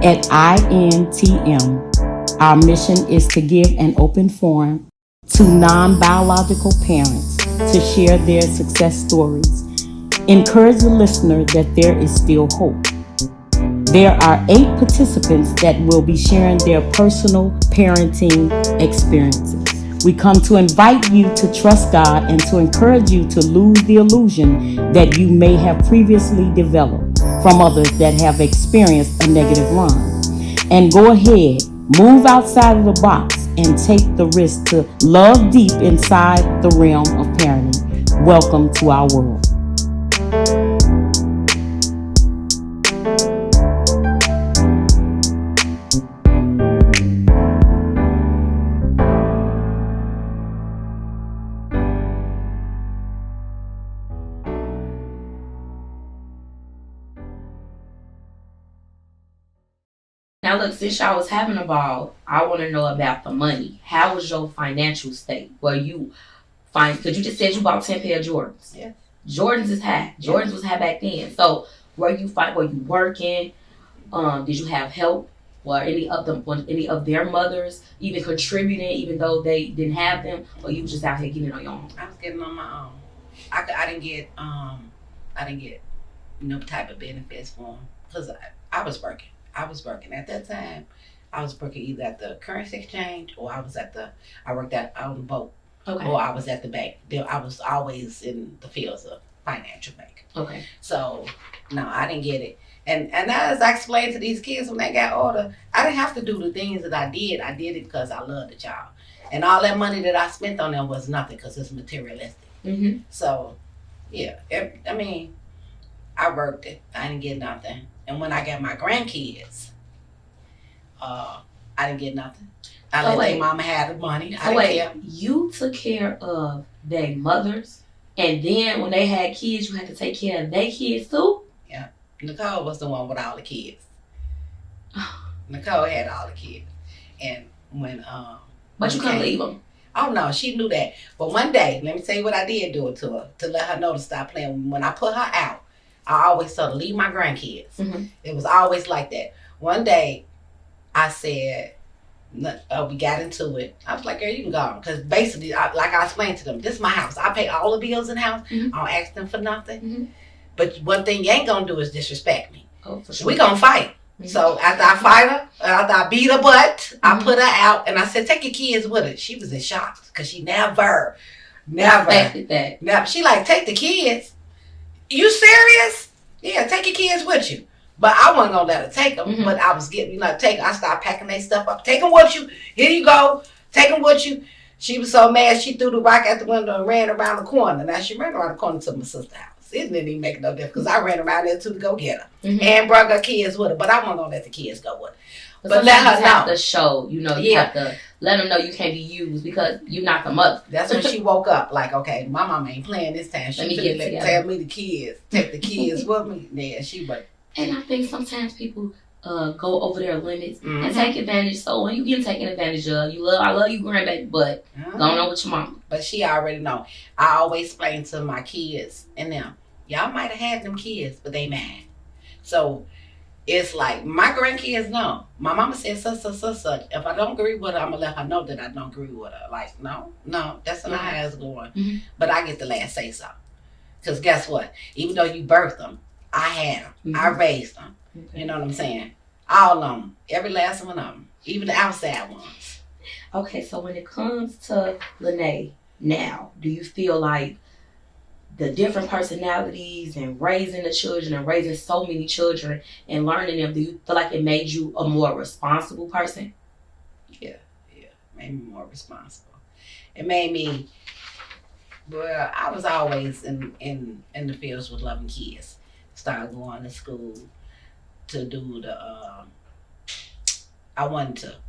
At INTM, our mission is to give an open forum to non-biological parents to share their success stories. Encourage the listener that there is still hope. There are 8 participants that will be sharing their personal parenting experiences. We come to invite you to trust God and to encourage you to lose the illusion that you may have previously developed from others that have experienced a negative run. And go ahead, move outside of the box and take the risk to love deep inside the realm of parenting. Welcome to our world. Now look, since y'all was having a ball, I want to know about the money. How was your financial state? Were you fine? Because you just said you bought 10 pair of Jordans. Yeah. Jordans is high. Jordans was high back then. So were you working? Did you have help? Were any of their mothers even contributing, even though they didn't have them, or you was just out here getting it on your own? I was getting on my own. I didn't get no type of benefits for them because I was working. I was working at that time. I was working either at the currency exchange or I worked on the boat. Okay. Or I was at the bank. I was always in the fields of financial bank. Okay. So no, I didn't get it. And as I explained to these kids when they got older, I didn't have to do the things that I did. I did it because I loved the child. And all that money that I spent on them was nothing because it's materialistic. Mm-hmm. So, yeah. I worked it. I didn't get nothing. And when I got my grandkids, I didn't get nothing. I let their mama have the money. You took care of their mothers, and then when they had kids, you had to take care of their kids too? Yeah. Nicole was the one with all the kids. Nicole had all the kids. And when but you couldn't leave them. Oh no, she knew that. But one day, let me tell you what I did do it to her to let her know to stop playing. When I put her out, I always told her leave my grandkids. Mm-hmm. It was always like that. One day, I said, we got into it. I was like, girl, you can go. Because basically, like I explained to them, this is my house. I pay all the bills in the house. Mm-hmm. I don't ask them for nothing. Mm-hmm. But one thing you ain't going to do is disrespect me. Oh, for sure. We going to fight. Mm-hmm. So after I fight her, after I beat her butt, I put her out. And I said, take your kids with her. She was in shock. Because she never expected that. Never. She like, take the kids. You serious? Yeah, take your kids with you. But I wasn't going to let her take them. Mm-hmm. But I was getting, I started packing their stuff up. Take them with you. Here you go. Take them with you. She was so mad, she threw the rock out the window and ran around the corner. Now, she ran around the corner to my sister's house. It didn't even make no difference because I ran around there too to go get her. Mm-hmm. And brought her kids with her. But I wasn't going to let the kids go with her. But let her know. You have to show, you have to let them know you can't be used because you're not the mother. That's when she woke up like, okay, my mama ain't playing this time. She tell me the kids, take the kids with me. Yeah, she would. And I think sometimes people go over their limits and take advantage. So when you get taken advantage of, I love you, grandbaby, but going on with your mama. But she already know. I always explain to my kids and them, y'all might have had them kids, but they mad. So it's like my grandkids know. My mama said such. If I don't agree with her, I'm gonna let her know that I don't agree with her. Like, no, that's not how it's going. Mm-hmm. But I get the last say so. Because guess what? Even though you birthed them, I had them. Mm-hmm. I raised them. Okay. You know what I'm saying? All of them. Every last one of them. Even the outside ones. Okay, so when it comes to Lene now, do you feel like the different personalities and raising the children and raising so many children and learning them, do you feel like it made you a more responsible person? Yeah. Made me more responsible. It made me, well, I was always in the fields with loving kids. Started going to school to do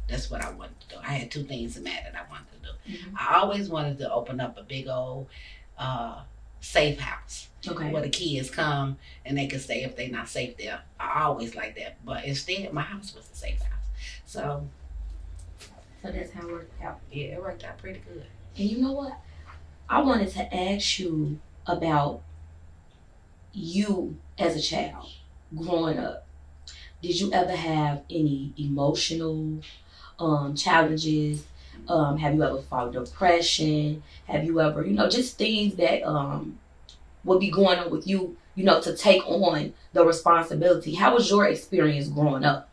that's what I wanted to do. I had 2 things in that I wanted to do. Mm-hmm. I always wanted to open up a big old safe house. Okay. Where the kids come and they can stay if they're not safe there. I always like that. But instead, my house was a safe house. So that's how it worked out. Yeah, it worked out pretty good. And you know what? I wanted to ask you about you as a child growing up. did you ever have any emotional challenges? Have you ever fought depression? Have you ever, just things that would be going on with you, to take on the responsibility? How was your experience growing up?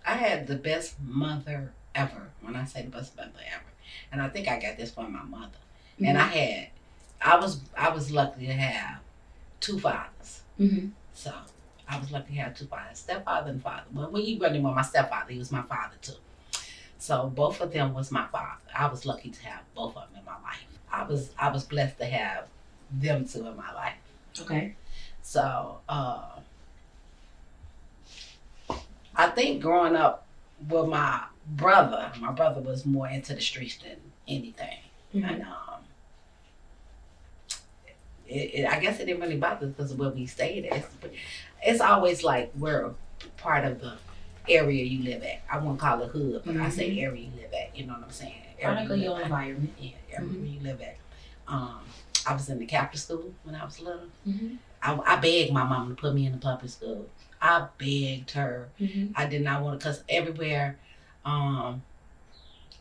I had the best mother ever. When I say the best mother ever, and I think I got this from my mother. Mm-hmm. And I was lucky to have two fathers. Mm-hmm. So I was lucky to have two fathers, stepfather and father. Well, when he wasn't my stepfather, he was my father too. So both of them was my father. I was lucky to have both of them in my life. I was blessed to have them two in my life. Okay. So I think growing up with my brother was more into the streets than anything. Mm-hmm. And I guess it didn't really bother because of where we stayed at. It's always like we're part of the area you live at. I won't call it hood, but I say area you live at. You know what I'm saying? Your environment. Yeah, area where you live at. I was in the Catholic school when I was little. Mm-hmm. I begged my mom to put me in the public school. I begged her. Mm-hmm. I did not want to, because everywhere, all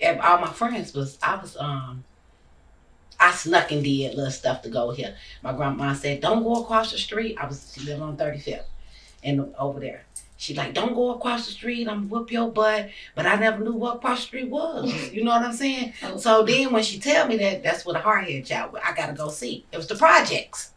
my friends I snuck and did little stuff to go here. My grandma said, don't go across the street. She lived on 35th and over there. She like, don't go across the street. I'm gonna whoop your butt. But I never knew what across the street was. You know what I'm saying? Oh. So then when she tell me that, that's what a hardhead child, I gotta go see. It was the projects.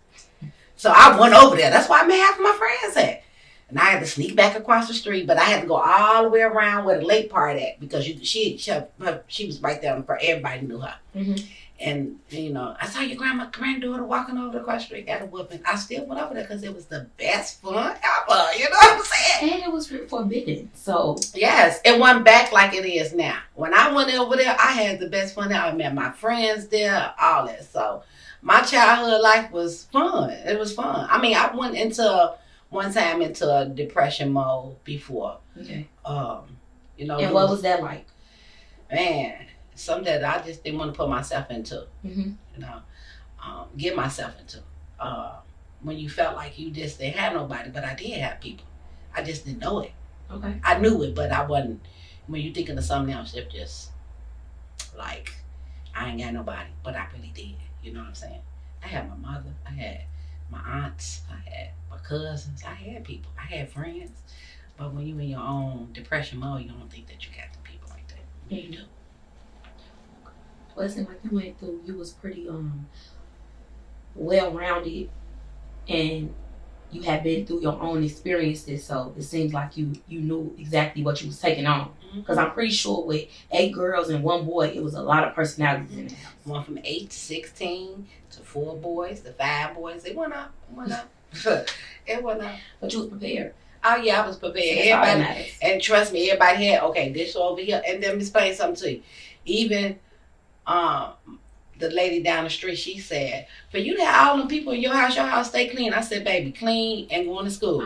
So I went over there. That's why I met half of my friends at. And I had to sneak back across the street, but I had to go all the way around where the lake part at, because she was right there for everybody knew her. Mm-hmm. And, I saw your granddaughter walking over across the street, got a whooping. I still went over there because it was the best fun ever. You know what I'm saying? And it was forbidden. So yes, it went back like it is now. When I went over there, I had the best fun. I met my friends there, all that. So my childhood life was fun. It was fun. I mean, I went one time into a depression mode before. Okay. And what was that like? Man, something that I just didn't want to put myself into. Mm-hmm. Get myself into. When you felt like you just didn't have nobody, but I did have people. I just didn't know it. Okay. I knew it, but I wasn't. When you're thinking of something else, it just like, I ain't got nobody, but I really did. You know what I'm saying? I had my mother. I had my aunts. I had my cousins. I had people. I had friends. But when you're in your own depression mode, you don't think that you got the people like that. You do. Well, it seemed like you went through, you was pretty well-rounded, and you have been through your own experiences, so it seems like you knew exactly what you was taking on. Because I'm pretty sure with 8 girls and 1 boy, it was a lot of personalities in the house. One from 8 to 16 to 4 boys to 5 boys. It went up. It went up. But you was prepared. Oh yeah, I was prepared. Everybody, and trust me, everybody had, okay, this over here. And let me explain something to you. Even the lady down the street, she said, for you to have all the people in your house stay clean. I said, baby, clean and going to school.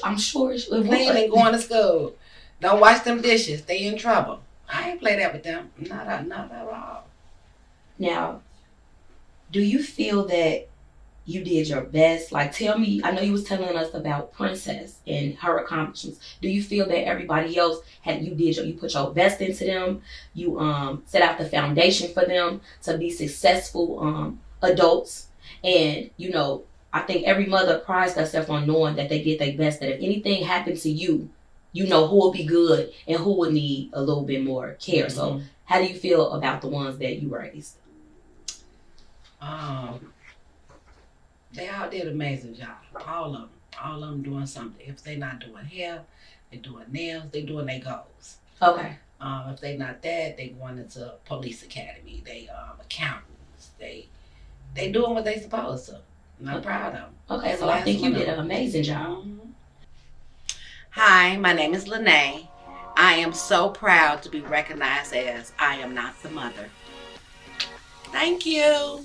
I'm sure it would. Clean and going to school. Don't wash them dishes. They in trouble. I ain't play that with them. Not at all. Now, do you feel that you did your best? Like, tell me, I know you was telling us about Princess and her accomplishments. Do you feel that everybody else you put your best into them? You set out the foundation for them to be successful adults. And, I think every mother prides herself on knowing that they did their best, that if anything happened to you, you know who will be good and who would need a little bit more care. Mm-hmm. So how do you feel about the ones that you raised? They all did an amazing job. All of them doing something. If they not doing hair, they doing nails, they doing their goals. Okay. If they not that, they going into police academy. They accountants. They doing what they supposed to. And I'm proud of them. Okay, so I think you did an amazing job. Mm-hmm. Hi, my name is Lene. I am so proud to be recognized as I am not the mother. Thank you.